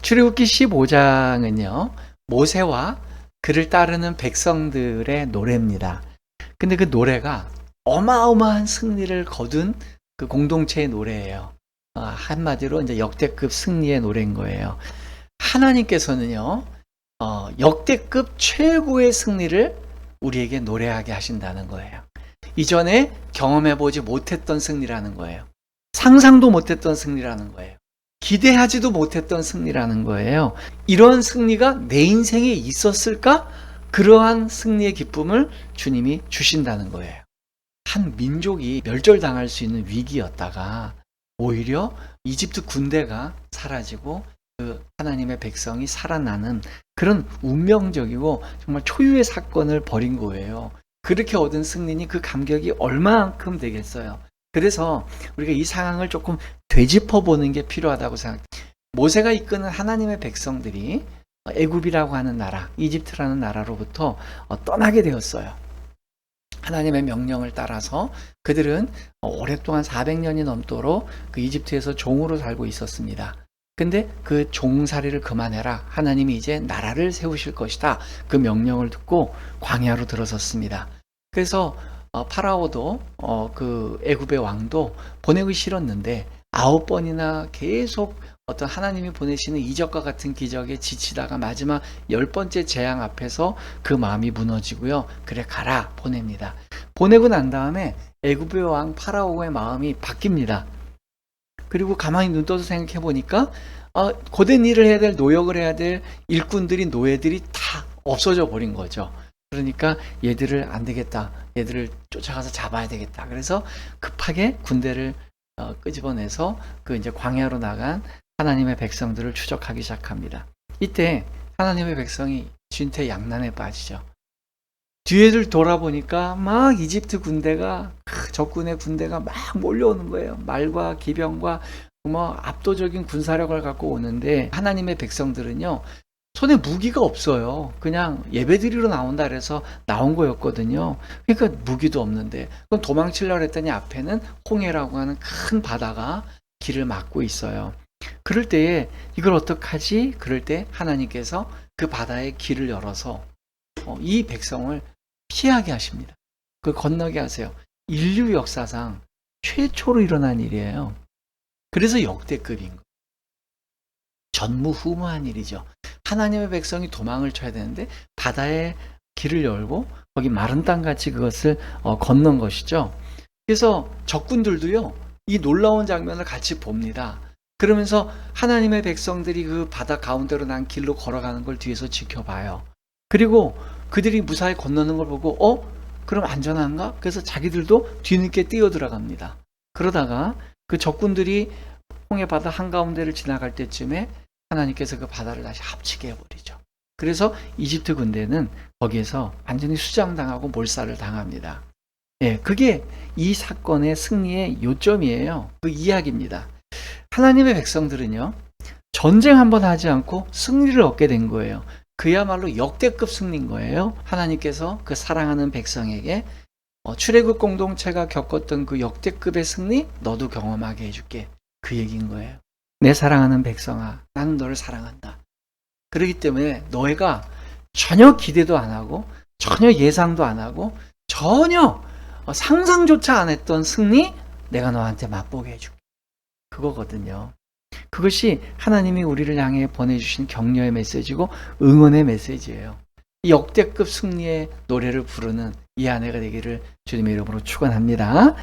출애굽기 15장은요, 모세와 그를 따르는 백성들의 노래입니다. 근데 그 노래가 어마어마한 승리를 거둔 그 공동체의 노래예요. 한마디로 이제 역대급 승리의 노래인 거예요. 하나님께서는요, 역대급 최고의 승리를 우리에게 노래하게 하신다는 거예요. 이전에 경험해보지 못했던 승리라는 거예요. 상상도 못했던 승리라는 거예요. 기대하지도 못했던 승리라는 거예요. 이런 승리가 내 인생에 있었을까? 그러한 승리의 기쁨을 주님이 주신다는 거예요. 한 민족이 멸절당할 수 있는 위기였다가 오히려 이집트 군대가 사라지고 그 하나님의 백성이 살아나는 그런 운명적이고 정말 초유의 사건을 벌인 거예요. 그렇게 얻은 승리니 그 감격이 얼마만큼 되겠어요. 그래서 우리가 이 상황을 조금 되짚어 보는 게 필요하다고 생각해요. 모세가 이끄는 하나님의 백성들이 애굽이라고 하는 나라, 이집트라는 나라로부터 떠나게 되었어요. 하나님의 명령을 따라서 그들은 오랫동안 400년이 넘도록 그 이집트에서 종으로 살고 있었습니다. 근데 그 종살이를 그만해라. 하나님이 이제 나라를 세우실 것이다. 그 명령을 듣고 광야로 들어섰습니다. 그래서 파라오도 그 애굽의 왕도 보내기 싫었는데 9번이나 계속 어떤 하나님이 보내시는 이적과 같은 기적에 지치다가 마지막 10번째 재앙 앞에서 그 마음이 무너지고요. 그래 가라 보냅니다. 보내고 난 다음에 애굽의 왕 파라오의 마음이 바뀝니다. 그리고 가만히 눈 떠서 생각해 보니까 고된 일을 해야 될, 노역을 해야 될 일꾼들이, 노예들이 다 없어져 버린 거죠. 그러니까 얘들을 안 되겠다. 얘들을 쫓아가서 잡아야 되겠다. 그래서 급하게 군대를 끄집어내서 그 이제 광야로 나간 하나님의 백성들을 추적하기 시작합니다. 이때 하나님의 백성이 진퇴양난에 빠지죠. 뒤에를 돌아보니까 막 이집트 군대가, 적군의 군대가 막 몰려오는 거예요. 말과 기병과 뭐 압도적인 군사력을 갖고 오는데 하나님의 백성들은요, 손에 무기가 없어요. 그냥 예배드리러 나온다 그래서 나온 거였거든요. 그러니까 무기도 없는데 그럼 도망치려고 했더니 앞에는 홍해라고 하는 큰 바다가 길을 막고 있어요. 그럴 때에 이걸 어떡하지? 그럴 때 하나님께서 그 바다의 길을 열어서 이 백성을 피하게 하십니다. 그걸 건너게 하세요. 인류 역사상 최초로 일어난 일이에요. 그래서 역대급인 거예요. 전무후무한 일이죠. 하나님의 백성이 도망을 쳐야 되는데 바다의 길을 열고 거기 마른 땅같이 그것을 건넌 것이죠. 그래서 적군들도요, 이 놀라운 장면을 같이 봅니다. 그러면서 하나님의 백성들이 그 바다 가운데로 난 길로 걸어가는 걸 뒤에서 지켜봐요. 그리고 그들이 무사히 건너는 걸 보고 그럼 안전한가? 그래서 자기들도 뒤늦게 뛰어 들어갑니다. 그러다가 그 적군들이 홍해 바다 한가운데를 지나갈 때쯤에 하나님께서 그 바다를 다시 합치게 해버리죠. 그래서 이집트 군대는 거기에서 완전히 수장당하고 몰살을 당합니다. 그게 이 사건의 승리의 요점이에요. 그 이야기입니다. 하나님의 백성들은요, 전쟁 한번 하지 않고 승리를 얻게 된 거예요. 그야말로 역대급 승리인 거예요. 하나님께서 그 사랑하는 백성에게 출애굽 공동체가 겪었던 그 역대급의 승리 너도 경험하게 해줄게. 그 얘기인 거예요. 내 사랑하는 백성아, 나는 너를 사랑한다. 그렇기 때문에 너희가 전혀 기대도 안 하고 전혀 예상도 안 하고 전혀 상상조차 안 했던 승리 내가 너한테 맛보게 해줄게. 그거거든요. 그것이 하나님이 우리를 향해 보내주신 격려의 메시지고 응원의 메시지예요. 이 역대급 승리의 노래를 부르는 이 아내가 되기를 주님의 이름으로 축원합니다.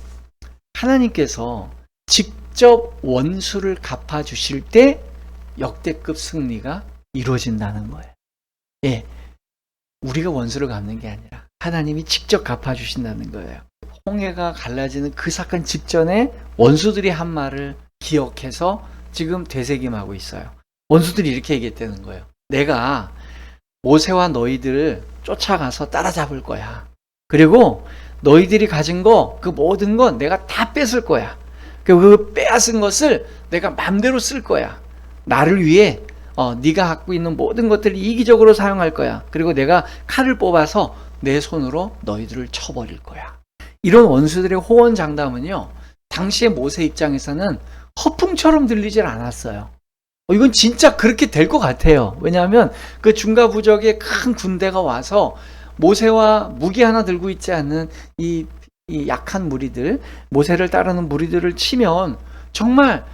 하나님께서 직접 원수를 갚아주실 때 역대급 승리가 이루어진다는 거예요. 우리가 원수를 갚는 게 아니라 하나님이 직접 갚아주신다는 거예요. 홍해가 갈라지는 그 사건 직전에 원수들이 한 말을 기억해서 지금 되새김하고 있어요. 원수들이 이렇게 얘기했다는 거예요. 내가 모세와 너희들을 쫓아가서 따라잡을 거야. 그리고 너희들이 가진 거, 그 모든 건 내가 다 뺏을 거야. 그 빼앗은 것을 내가 맘대로 쓸 거야. 나를 위해 네가 갖고 있는 모든 것들을 이기적으로 사용할 거야. 그리고 내가 칼을 뽑아서 내 손으로 너희들을 쳐버릴 거야. 이런 원수들의 호언장담은요, 당시의 모세 입장에서는 허풍처럼 들리질 않았어요. 이건 진짜 그렇게 될 것 같아요. 왜냐하면 그 중가부족의 큰 군대가 와서 모세와 무기 하나 들고 있지 않는 이 약한 무리들, 모세를 따르는 무리들을 치면 정말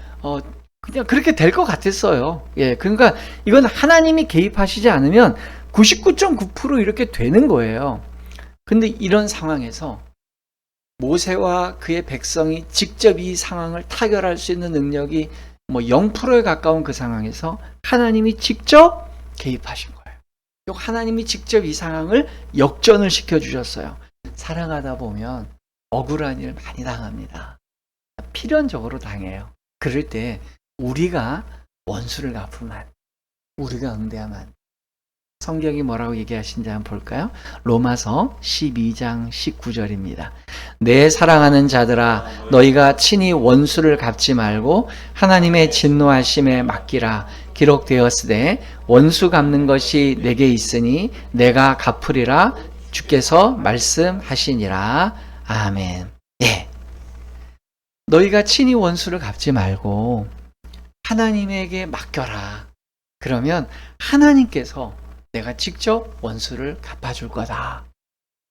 그냥 그렇게 될 것 같았어요. 예, 그러니까 이건 하나님이 개입하시지 않으면 99.9% 이렇게 되는 거예요. 근데 이런 상황에서 모세와 그의 백성이 직접 이 상황을 타결할 수 있는 능력이 0%에 가까운 그 상황에서 하나님이 직접 개입하신 거예요. 하나님이 직접 이 상황을 역전을 시켜주셨어요. 살아가다 보면 억울한 일 많이 당합니다. 필연적으로 당해요. 그럴 때 우리가 원수를 갚으면, 우리가 응대하면, 성경이 뭐라고 얘기하신지 한번 볼까요? 로마서 12장 19절입니다. 내 사랑하는 자들아, 너희가 친히 원수를 갚지 말고 하나님의 진노하심에 맡기라. 기록되었으되 원수 갚는 것이 내게 있으니 내가 갚으리라. 주께서 말씀하시니라. 아멘. 예. 너희가 친히 원수를 갚지 말고 하나님에게 맡겨라. 그러면 하나님께서 내가 직접 원수를 갚아줄 거다.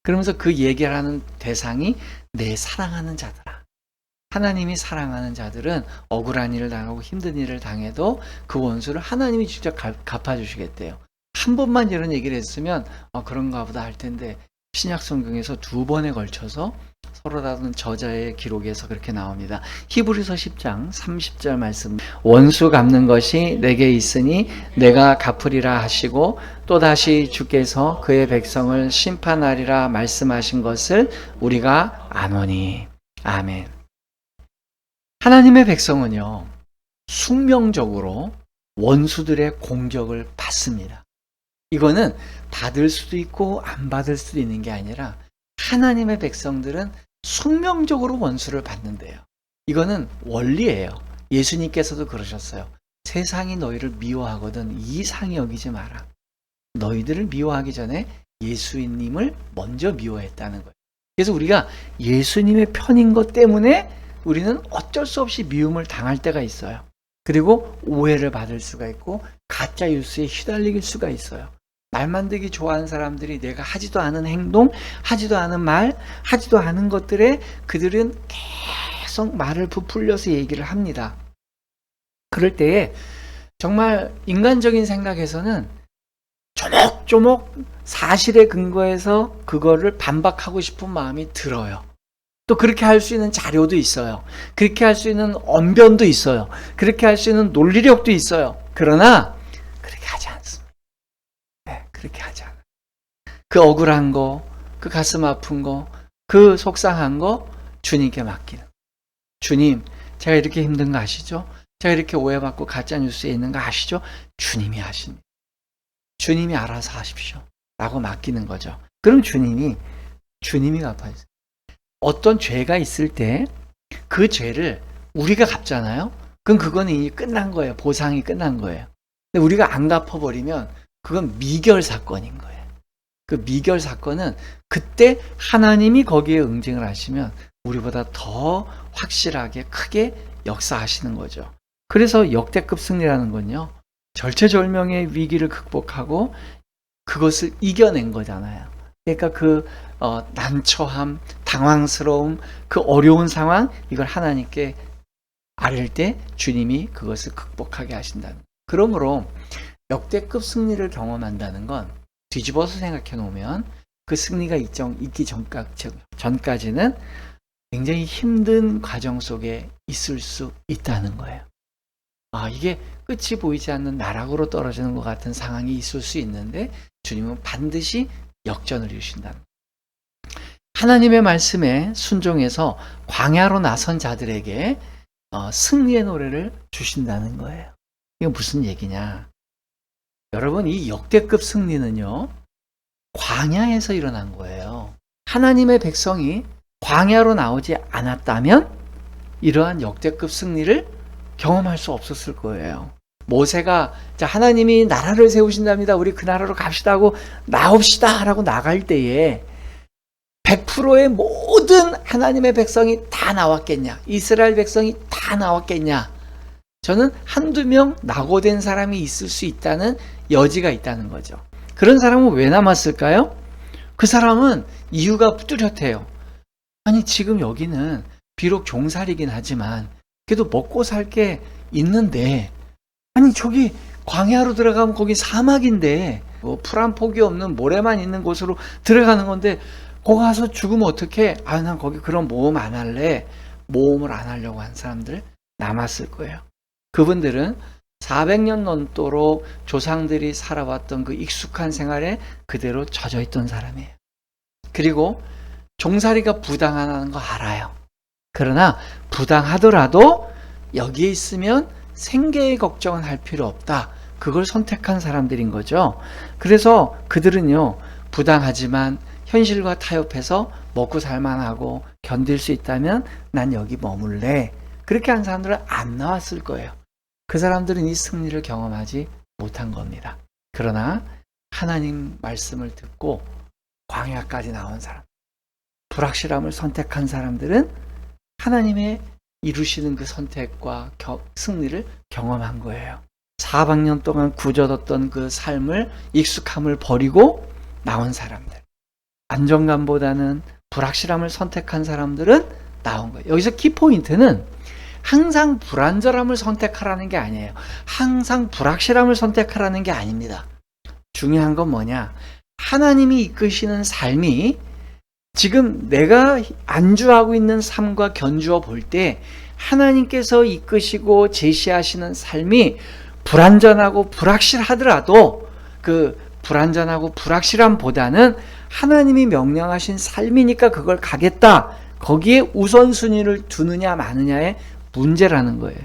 그러면서 그 얘기를 하는 대상이 내 사랑하는 자들아. 하나님이 사랑하는 자들은 억울한 일을 당하고 힘든 일을 당해도 그 원수를 하나님이 직접 갚아주시겠대요. 한 번만 이런 얘기를 했으면 그런가 보다 할 텐데 신약 성경에서 2번에 걸쳐서 서로 다른 저자의 기록에서 그렇게 나옵니다. 히브리서 10장 30절 말씀. 원수 갚는 것이 내게 있으니 내가 갚으리라 하시고 또다시 주께서 그의 백성을 심판하리라 말씀하신 것을 우리가 아노니. 아멘. 하나님의 백성은요, 숙명적으로 원수들의 공격을 받습니다. 이거는 받을 수도 있고 안 받을 수도 있는 게 아니라 하나님의 백성들은 숙명적으로 원수를 받는데요. 이거는 원리예요. 예수님께서도 그러셨어요. 세상이 너희를 미워하거든 이상히 여기지 마라. 너희들을 미워하기 전에 예수님을 먼저 미워했다는 거예요. 그래서 우리가 예수님의 편인 것 때문에 우리는 어쩔 수 없이 미움을 당할 때가 있어요. 그리고 오해를 받을 수가 있고 가짜 뉴스에 휘달릴 수가 있어요. 말 만들기 좋아하는 사람들이 내가 하지도 않은 행동, 하지도 않은 말, 하지도 않은 것들에 그들은 계속 말을 부풀려서 얘기를 합니다. 그럴 때에 정말 인간적인 생각에서는 조목조목 사실에 근거해서 그거를 반박하고 싶은 마음이 들어요. 또 그렇게 할 수 있는 자료도 있어요. 그렇게 할 수 있는 언변도 있어요. 그렇게 할 수 있는 논리력도 있어요. 그러나 그렇게 하지 않습니다. 네, 그렇게 하지 않아요. 그 억울한 거, 그 가슴 아픈 거, 그 속상한 거 주님께 맡기는. 주님, 제가 이렇게 힘든 거 아시죠? 제가 이렇게 오해받고 가짜뉴스에 있는 거 아시죠? 주님이 하십니다. 주님이 알아서 하십시오. 라고 맡기는 거죠. 그럼 주님이 갚아주세요. 어떤 죄가 있을 때 그 죄를 우리가 갚잖아요. 그럼 그거는 이미 끝난 거예요. 보상이 끝난 거예요. 근데 우리가 안 갚아버리면 그건 미결 사건인 거예요. 그 미결 사건은 그때 하나님이 거기에 응징을 하시면 우리보다 더 확실하게 크게 역사하시는 거죠. 그래서 역대급 승리라는 건요, 절체절명의 위기를 극복하고 그것을 이겨낸 거잖아요. 그러니까 그 난처함, 당황스러움, 그 어려운 상황, 이걸 하나님께 아뢰일 때 주님이 그것을 극복하게 하신다는 거예요. 그러므로 역대급 승리를 경험한다는 건 뒤집어서 생각해 놓으면 그 승리가 있기 전까지는 굉장히 힘든 과정 속에 있을 수 있다는 거예요. 이게 끝이 보이지 않는 나락으로 떨어지는 것 같은 상황이 있을 수 있는데 주님은 반드시 역전을 이루신다는 거예요. 하나님의 말씀에 순종해서 광야로 나선 자들에게 승리의 노래를 주신다는 거예요. 이게 무슨 얘기냐? 여러분, 이 역대급 승리는요, 광야에서 일어난 거예요. 하나님의 백성이 광야로 나오지 않았다면 이러한 역대급 승리를 경험할 수 없었을 거예요. 모세가 하나님이 나라를 세우신답니다. 우리 그 나라로 갑시다 하고 나옵시다 라고 나갈 때에 100%의 모든 하나님의 백성이 다 나왔겠냐? 이스라엘 백성이 다 나왔겠냐? 저는 한두 명 낙오된 사람이 있을 수 있다는 여지가 있다는 거죠. 그런 사람은 왜 남았을까요? 그 사람은 이유가 뚜렷해요. 아니, 지금 여기는 비록 종살이긴 하지만 그래도 먹고 살 게 있는데, 아니 저기 광야로 들어가면 거기 사막인데 뭐 풀 한 폭이 없는 모래만 있는 곳으로 들어가는 건데 거기 가서 죽으면 어떡해? 아, 난 거기 그런 모험 안 할래. 모험을 안 하려고 한 사람들 남았을 거예요. 그분들은 400년 넘도록 조상들이 살아왔던 그 익숙한 생활에 그대로 젖어 있던 사람이에요. 그리고 종살이가 부당하다는 거 알아요. 그러나 부당하더라도 여기에 있으면 생계의 걱정은 할 필요 없다. 그걸 선택한 사람들인 거죠. 그래서 그들은요, 부당하지만 현실과 타협해서 먹고 살만하고 견딜 수 있다면 난 여기 머물래. 그렇게 한 사람들은 안 나왔을 거예요. 그 사람들은 이 승리를 경험하지 못한 겁니다. 그러나 하나님 말씀을 듣고 광야까지 나온 사람, 불확실함을 선택한 사람들은 하나님의 이루시는 그 선택과 승리를 경험한 거예요. 400년 동안 굳어뒀던 그 삶을, 익숙함을 버리고 나온 사람들, 안정감보다는 불확실함을 선택한 사람들은 나온 거예요. 여기서 키포인트는 항상 불안정함을 선택하라는 게 아니에요. 항상 불확실함을 선택하라는 게 아닙니다. 중요한 건 뭐냐? 하나님이 이끄시는 삶이 지금 내가 안주하고 있는 삶과 견주어 볼 때 하나님께서 이끄시고 제시하시는 삶이 불안전하고 불확실하더라도 그 불안전하고 불확실함보다는 하나님이 명령하신 삶이니까 그걸 가겠다. 거기에 우선순위를 두느냐 마느냐의 문제라는 거예요.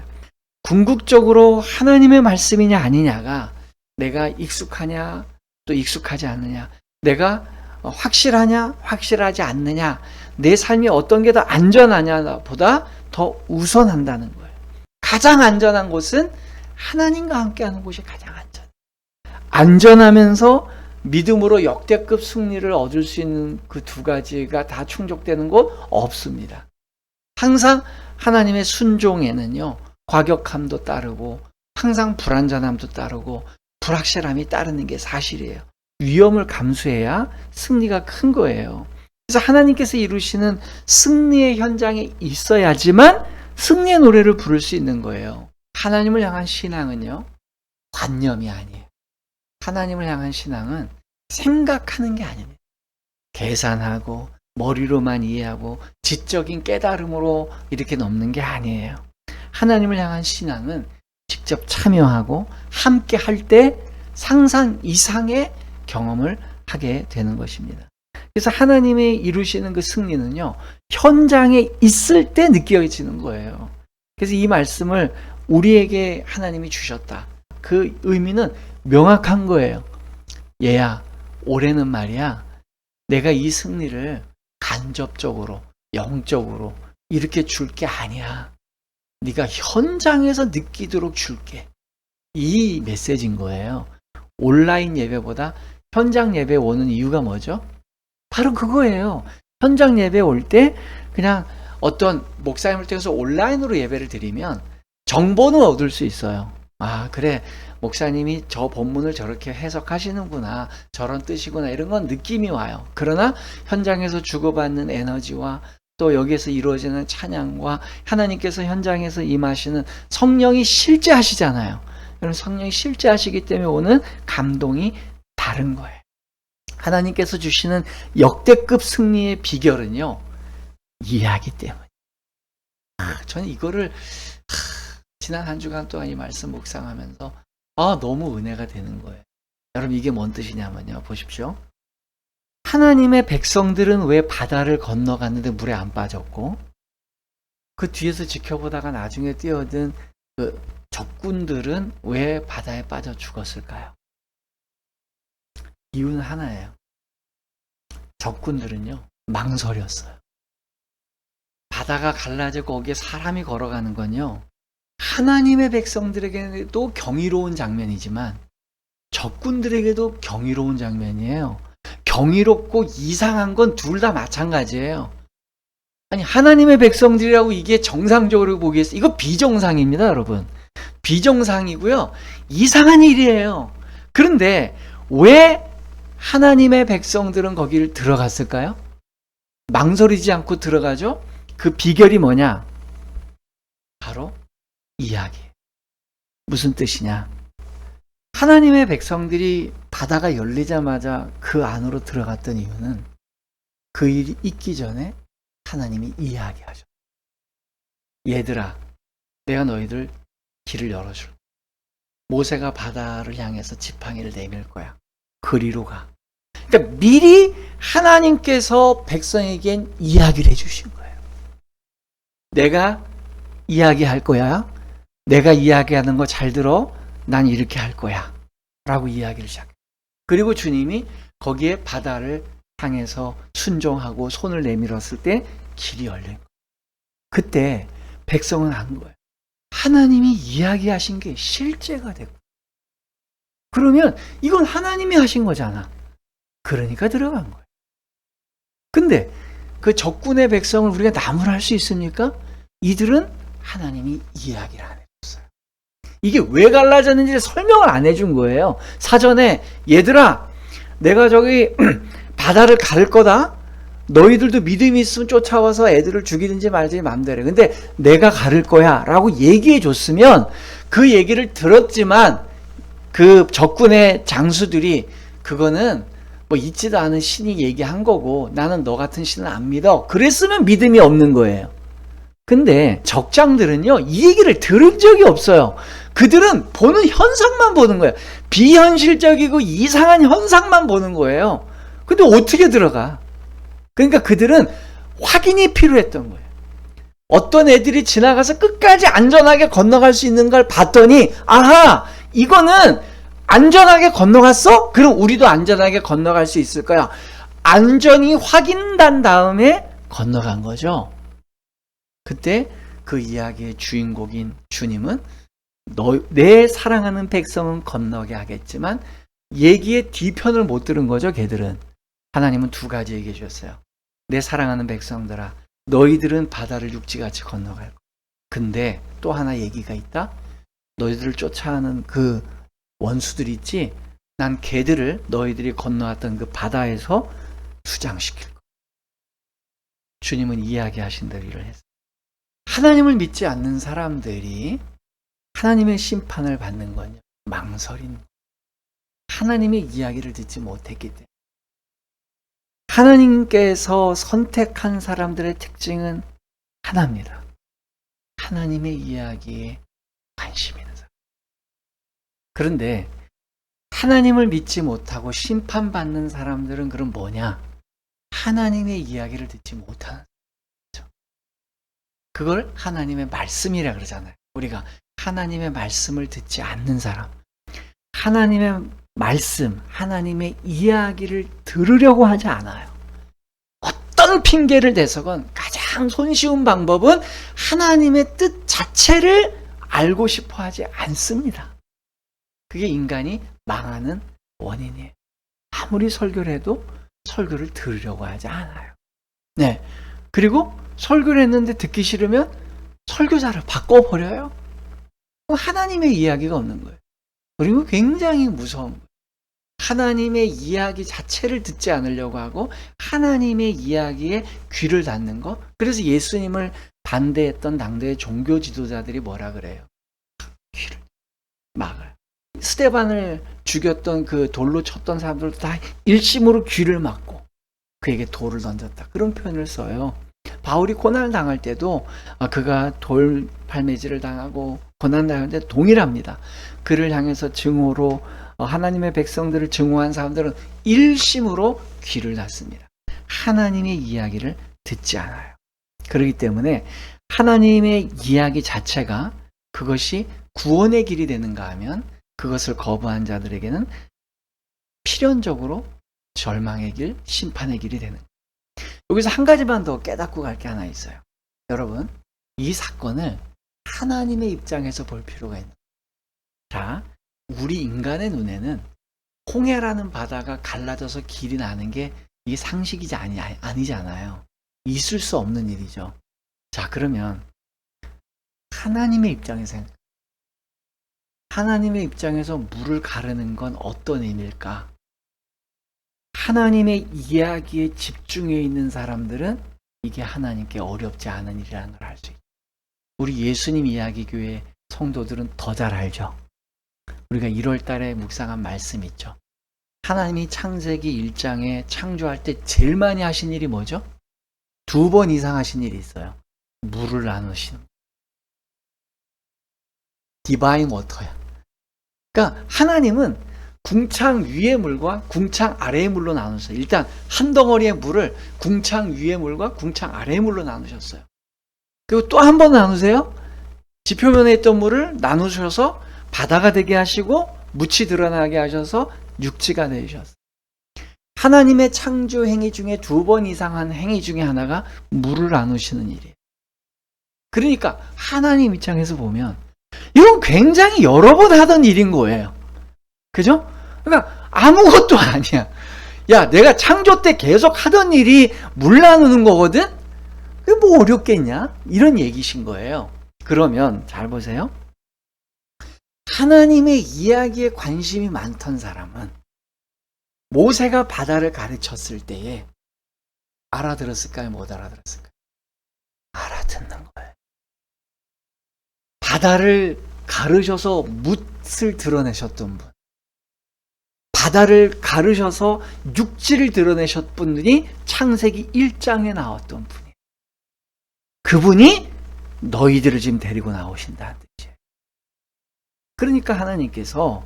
궁극적으로 하나님의 말씀이냐 아니냐가 내가 익숙하냐 또 익숙하지 않느냐, 내가 확실하냐 확실하지 않느냐, 내 삶이 어떤 게 더 안전하냐 보다 더 우선한다는 거예요. 가장 안전한 곳은 하나님과 함께하는 곳이 가장 안전하면서 믿음으로 역대급 승리를 얻을 수 있는 그 두 가지가 다 충족되는 곳 없습니다. 항상 하나님의 순종에는요, 과격함도 따르고 항상 불안전함도 따르고 불확실함이 따르는 게 사실이에요. 위험을 감수해야 승리가 큰 거예요. 그래서 하나님께서 이루시는 승리의 현장에 있어야지만 승리의 노래를 부를 수 있는 거예요. 하나님을 향한 신앙은요, 관념이 아니에요. 하나님을 향한 신앙은 생각하는 게 아닙니다. 계산하고 머리로만 이해하고 지적인 깨달음으로 이렇게 넘는 게 아니에요. 하나님을 향한 신앙은 직접 참여하고 함께 할 때 상상 이상의 경험을 하게 되는 것입니다. 그래서 하나님의 이루시는 그 승리는요, 현장에 있을 때 느껴지는 거예요. 그래서 이 말씀을 우리에게 하나님이 주셨다. 그 의미는 명확한 거예요. 얘야, 올해는 말이야, 내가 이 승리를 간접적으로, 영적으로 이렇게 줄 게 아니야. 네가 현장에서 느끼도록 줄게. 이 메시지인 거예요. 온라인 예배보다 현장 예배에 오는 이유가 뭐죠? 바로 그거예요. 현장 예배 올 때 그냥 어떤 목사님을 통해서 온라인으로 예배를 드리면 정보는 얻을 수 있어요. 아, 그래, 목사님이 저 본문을 저렇게 해석하시는구나, 저런 뜻이구나, 이런 건 느낌이 와요. 그러나 현장에서 주고받는 에너지와 또 여기에서 이루어지는 찬양과 하나님께서 현장에서 임하시는 성령이 실제 하시잖아요. 여러분, 성령이 실제 하시기 때문에 오는 감동이 다른 거예요. 하나님께서 주시는 역대급 승리의 비결은요, 이해하기 때문에. 저는 이거를 지난 한 주간 동안 이 말씀 묵상하면서 너무 은혜가 되는 거예요. 여러분, 이게 뭔 뜻이냐면요, 보십시오. 하나님의 백성들은 왜 바다를 건너갔는데 물에 안 빠졌고, 그 뒤에서 지켜보다가 나중에 뛰어든 그 적군들은 왜 바다에 빠져 죽었을까요? 이유는 하나예요. 적군들은요, 망설였어요. 바다가 갈라지고 거기에 사람이 걸어가는 건요, 하나님의 백성들에게도 경이로운 장면이지만 적군들에게도 경이로운 장면이에요. 경이롭고 이상한 건 둘 다 마찬가지예요. 아니, 하나님의 백성들이라고 이게 정상적으로 보기에서 이거 비정상입니다, 여러분. 비정상이고요. 이상한 일이에요. 그런데 왜 하나님의 백성들은 거기를 들어갔을까요? 망설이지 않고 들어가죠? 그 비결이 뭐냐? 바로 이야기. 무슨 뜻이냐? 하나님의 백성들이 바다가 열리자마자 그 안으로 들어갔던 이유는 그 일이 있기 전에 하나님이 이야기하죠. 얘들아, 내가 너희들 길을 열어줄 거야. 모세가 바다를 향해서 지팡이를 내밀 거야. 그리로 가. 그러니까 미리 하나님께서 백성에겐 이야기를 해주신 거예요. 내가 이야기할 거야. 내가 이야기하는 거 잘 들어. 난 이렇게 할 거야. 라고 이야기를 시작해요. 그리고 주님이 거기에 바다를 향해서 순종하고 손을 내밀었을 때 길이 열린 거예요. 그때 백성은 안 거예요. 하나님이 이야기하신 게 실제가 됐고. 그러면 이건 하나님이 하신 거잖아. 그러니까 들어간 거예요. 근데 그 적군의 백성을 우리가 나무랄 수 있습니까? 이들은 하나님이 이야기를 안 해줬어요. 이게 왜 갈라졌는지 설명을 안 해준 거예요. 사전에 얘들아, 내가 저기 바다를 가를 거다. 너희들도 믿음이 있으면 쫓아와서 애들을 죽이든지 말든지 마음대로 해. 근데 내가 가를 거야 라고 얘기해 줬으면 그 얘기를 들었지만 그 적군의 장수들이 그거는 뭐 있지도 않은 신이 얘기한 거고 나는 너 같은 신을 안 믿어. 그랬으면 믿음이 없는 거예요. 근데 적장들은요, 이 얘기를 들은 적이 없어요. 그들은 보는 현상만 보는 거예요. 비현실적이고 이상한 현상만 보는 거예요. 근데 어떻게 들어가? 그러니까 그들은 확인이 필요했던 거예요. 어떤 애들이 지나가서 끝까지 안전하게 건너갈 수 있는 걸 봤더니 아하, 이거는 안전하게 건너갔어? 그럼 우리도 안전하게 건너갈 수 있을 거야. 안전이 확인된 다음에 건너간 거죠. 그때 그 이야기의 주인공인 주님은 내 사랑하는 백성은 건너게 하겠지만 얘기의 뒤편을 못 들은 거죠. 걔들은. 하나님은 두 가지 얘기해 주셨어요. 내 사랑하는 백성들아, 너희들은 바다를 육지같이 건너갈 거야. 근데 또 하나 얘기가 있다. 너희들을 쫓아가는 그 원수들이 있지. 난 걔들을 너희들이 건너왔던 그 바다에서 수장시킬 거야. 주님은 이야기하신 대로 일을 했어요. 하나님을 믿지 않는 사람들이 하나님의 심판을 받는 건요, 망설인 거예요. 하나님의 이야기를 듣지 못했기 때문에. 하나님께서 선택한 사람들의 특징은 하나입니다. 하나님의 이야기에 관심 있는 사람. 그런데 하나님을 믿지 못하고 심판받는 사람들은 그럼 뭐냐? 하나님의 이야기를 듣지 못하는 사람이죠. 그걸 하나님의 말씀이라 그러잖아요. 우리가 하나님의 말씀을 듣지 않는 사람. 하나님의 말씀, 하나님의 이야기를 들으려고 하지 않아요. 어떤 핑계를 대서건 가장 손쉬운 방법은 하나님의 뜻 자체를 알고 싶어 하지 않습니다. 그게 인간이 망하는 원인이에요. 아무리 설교를 해도 설교를 들으려고 하지 않아요. 네. 그리고 설교를 했는데 듣기 싫으면 설교자를 바꿔버려요. 하나님의 이야기가 없는 거예요. 그리고 굉장히 무서운 거예요. 하나님의 이야기 자체를 듣지 않으려고 하고 하나님의 이야기에 귀를 닫는 것. 그래서 예수님을 반대했던 당대의 종교 지도자들이 뭐라 그래요? 귀를 막아요. 스데반을 죽였던 그 돌로 쳤던 사람들도 다 일심으로 귀를 막고 그에게 돌을 던졌다. 그런 표현을 써요. 바울이 고난을 당할 때도 그가 돌 팔매질을 당하고 고난 당할 때 동일합니다. 그를 향해서 증오로 하나님의 백성들을 증오한 사람들은 일심으로 귀를 닫습니다. 하나님의 이야기를 듣지 않아요. 그렇기 때문에 하나님의 이야기 자체가 그것이 구원의 길이 되는가 하면 그것을 거부한 자들에게는 필연적으로 절망의 길, 심판의 길이 되는 거예요. 여기서 한 가지만 더 깨닫고 갈 게 하나 있어요. 여러분, 이 사건을 하나님의 입장에서 볼 필요가 있는 거예요. 자, 우리 인간의 눈에는 홍해라는 바다가 갈라져서 길이 나는 게 이게 상식이지 아니잖아요. 있을 수 없는 일이죠. 자, 그러면 하나님의 입장에서 하나님의 입장에서 물을 가르는 건 어떤 의미일까? 하나님의 이야기에 집중해 있는 사람들은 이게 하나님께 어렵지 않은 일이라는 걸 알 수 있죠. 우리 예수님 이야기 교회 성도들은 더 잘 알죠. 우리가 1월 달에 묵상한 말씀 있죠. 하나님이 창세기 1장에 창조할 때 제일 많이 하신 일이 뭐죠? 2번 이상 하신 일이 있어요. 물을 나누시는 디바인 워터야. 그러니까 하나님은 궁창 위의 물과 궁창 아래의 물로 나누셨어요. 일단 한 덩어리의 물을 궁창 위의 물과 궁창 아래의 물로 나누셨어요. 그리고 또 한 번 나누세요. 지표면에 있던 물을 나누셔서 바다가 되게 하시고 묻이 드러나게 하셔서 육지가 되셨어요. 하나님의 창조 행위 중에 2번 이상 한 행위 중에 하나가 물을 나누시는 일이에요. 그러니까 하나님 입장에서 보면 이건 굉장히 여러 번 하던 일인 거예요. 그죠? 그러니까 아무것도 아니야. 야, 내가 창조 때 계속 하던 일이 물 나누는 거거든? 그게 뭐 어렵겠냐? 이런 얘기신 거예요. 그러면 잘 보세요. 하나님의 이야기에 관심이 많던 사람은 모세가 바다를 가르쳤을 때에 알아들었을까요? 못 알아들었을까요? 알아듣는 거예요. 바다를 가르셔서 뭇을 드러내셨던 분, 바다를 가르셔서 육지를 드러내셨던 분이 창세기 1장에 나왔던 분이에요. 그분이 너희들을 지금 데리고 나오신다는 뜻이에요. 그러니까 하나님께서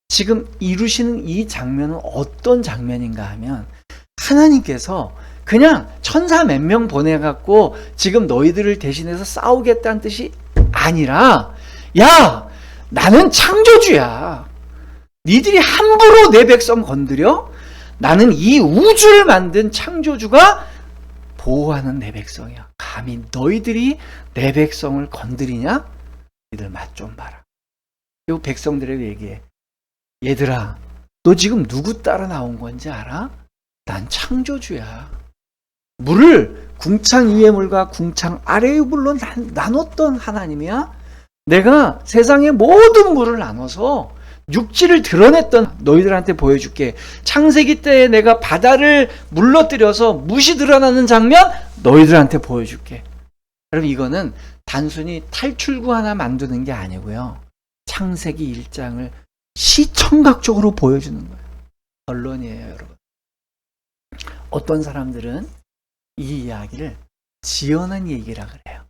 지금 이루시는 이 장면은 어떤 장면인가 하면 하나님께서 그냥 천사 몇 명 보내갖고 지금 너희들을 대신해서 싸우겠다는 뜻이 아니라, 야, 나는 창조주야. 니들이 함부로 내 백성 건드려? 나는 이 우주를 만든 창조주가 보호하는 내 백성이야. 감히 너희들이 내 백성을 건드리냐? 너희들 맛 좀 봐라. 그리고 백성들에게 얘기해. 얘들아, 너 지금 누구 따라 나온 건지 알아? 난 창조주야. 물을 궁창 위의 물과 궁창 아래의 물로 나눴던 하나님이야. 내가 세상의 모든 물을 나눠서 육지를 드러냈던 너희들한테 보여줄게. 창세기 때에 내가 바다를 물러뜨려서 뭇이 드러나는 장면 너희들한테 보여줄게. 여러분, 이거는 단순히 탈출구 하나 만드는 게 아니고요. 창세기 1장을 시청각적으로 보여주는 거예요. 결론이에요, 여러분. 어떤 사람들은 이 이야기를 지어낸 얘기라 그래요.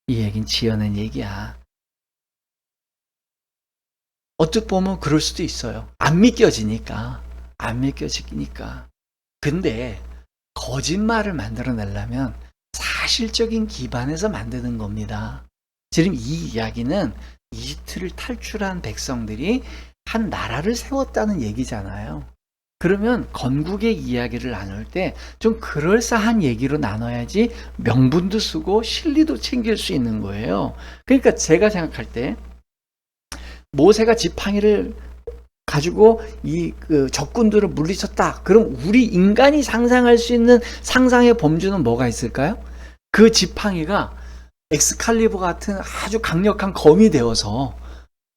이 얘기는 지어낸 얘기야. 어떻게 보면 그럴 수도 있어요. 안 믿겨지니까. 근데 거짓말을 만들어내려면 사실적인 기반에서 만드는 겁니다. 지금 이 이야기는 이집트를 탈출한 백성들이 한 나라를 세웠다는 얘기잖아요. 그러면 건국의 이야기를 나눌 때 좀 그럴싸한 얘기로 나눠야지 명분도 쓰고 실리도 챙길 수 있는 거예요. 그러니까 제가 생각할 때 모세가 지팡이를 가지고 이 적군들을 물리쳤다. 그럼 우리 인간이 상상할 수 있는 상상의 범주는 뭐가 있을까요? 그 지팡이가 엑스칼리버 같은 아주 강력한 검이 되어서,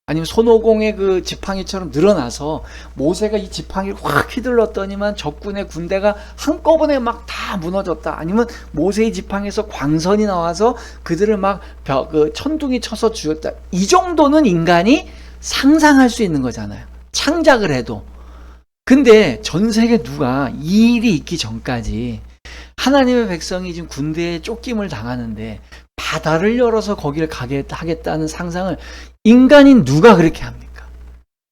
아니면 손오공의 그 지팡이처럼 늘어나서 모세가 이 지팡이를 확 휘둘렀더니만 적군의 군대가 한꺼번에 막 다 무너졌다. 아니면 모세의 지팡이에서 광선이 나와서 그들을 막 천둥이 쳐서 죽였다. 이 정도는 인간이 상상할 수 있는 거잖아요. 창작을 해도. 근데 전 세계 누가 이 일이 있기 전까지 하나님의 백성이 지금 군대에 쫓김을 당하는데 바다를 열어서 거기를 가게 하겠다는 상상을 인간인 누가 그렇게 합니까?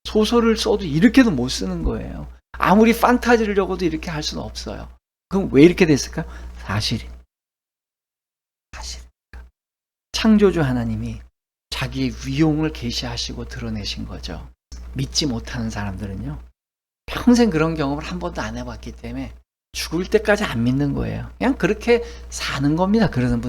소설을 써도 이렇게도 못 쓰는 거예요. 아무리 판타지를 적어도 이렇게 할 수는 없어요. 그럼 왜 이렇게 됐을까요? 사실이니까. 창조주 하나님이 자기의 위용을 계시하시고 드러내신 거죠. 믿지 못하는 사람들은요, 평생 그런 경험을 한 번도 안 해봤기 때문에 죽을 때까지 안 믿는 거예요. 그냥 그렇게 사는 겁니다. 그런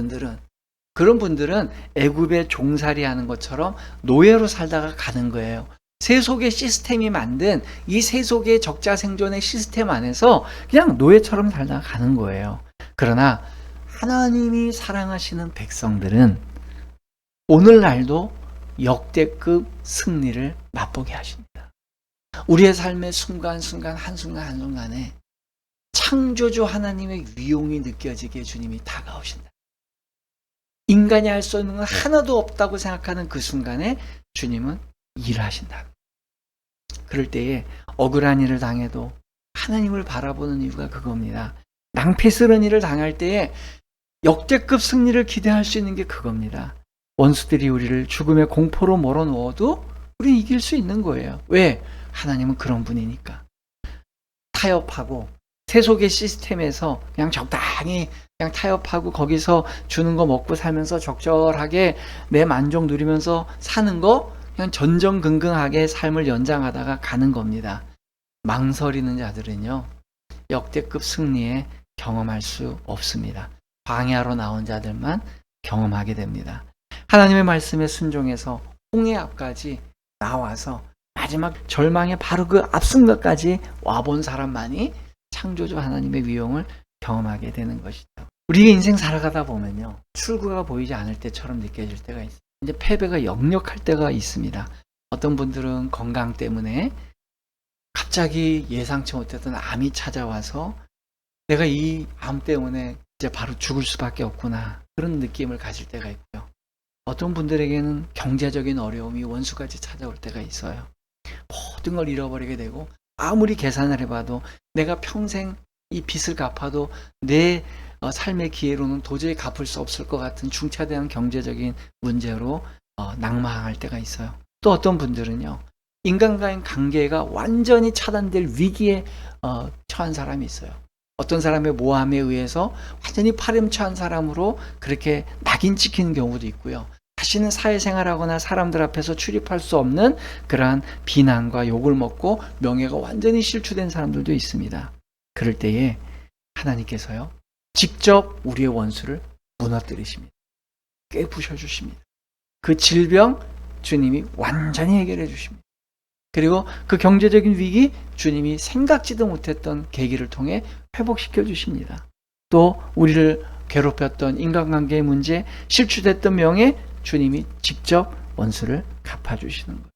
분들은 애굽에 종살이 하는 것처럼 노예로 살다가 가는 거예요. 세속의 시스템이 만든 이 세속의 적자생존의 시스템 안에서 그냥 노예처럼 살다가 가는 거예요. 그러나 하나님이 사랑하시는 백성들은 오늘날도 역대급 승리를 맛보게 하십니다. 우리의 삶의 순간순간 한순간에 창조주 하나님의 위용이 느껴지게 주님이 다가오신다. 인간이 할 수 있는 건 하나도 없다고 생각하는 그 순간에 주님은 일하신다. 그럴 때에 억울한 일을 당해도 하나님을 바라보는 이유가 그겁니다. 낭패스러운 일을 당할 때에 역대급 승리를 기대할 수 있는 게 그겁니다. 원수들이 우리를 죽음의 공포로 몰아넣어도 우리는 이길 수 있는 거예요. 왜? 하나님은 그런 분이니까. 타협하고 세속의 시스템에서 그냥 적당히 그냥 타협하고 거기서 주는 거 먹고 살면서 적절하게 내 만족 누리면서 사는 거 그냥 전전긍긍하게 삶을 연장하다가 가는 겁니다. 망설이는 자들은요, 역대급 승리에 경험할 수 없습니다. 광야로 나온 자들만 경험하게 됩니다. 하나님의 말씀에 순종해서 홍해 앞까지 나와서 마지막 절망의 바로 그 앞순간까지 와본 사람만이 창조주 하나님의 위용을 경험하게 되는 것이죠. 우리가 인생 살아가다 보면요, 출구가 보이지 않을 때처럼 느껴질 때가 있어요. 이제 패배가 역력할 때가 있습니다. 어떤 분들은 건강 때문에 갑자기 예상치 못했던 암이 찾아와서 내가 이 암 때문에 이제 바로 죽을 수밖에 없구나, 그런 느낌을 가질 때가 있고요. 어떤 분들에게는 경제적인 어려움이 원수까지 찾아올 때가 있어요. 모든 걸 잃어버리게 되고 아무리 계산을 해봐도 내가 평생 이 빚을 갚아도 내 삶의 기회로는 도저히 갚을 수 없을 것 같은 중차대한 경제적인 문제로 낙마할 때가 있어요. 또 어떤 분들은요, 인간과의 관계가 완전히 차단될 위기에 처한 사람이 있어요. 어떤 사람의 모함에 의해서 완전히 파렴치한 사람으로 그렇게 낙인 찍히는 경우도 있고요. 다시는 사회생활하거나 사람들 앞에서 출입할 수 없는 그러한 비난과 욕을 먹고 명예가 완전히 실추된 사람들도 있습니다. 그럴 때에 하나님께서요, 직접 우리의 원수를 무너뜨리십니다. 깨부셔 주십니다. 그 질병 주님이 완전히 해결해 주십니다. 그리고 그 경제적인 위기 주님이 생각지도 못했던 계기를 통해 회복시켜 주십니다. 또 우리를 괴롭혔던 인간관계의 문제, 실추됐던 명예 주님이 직접 원수를 갚아주시는 거예요.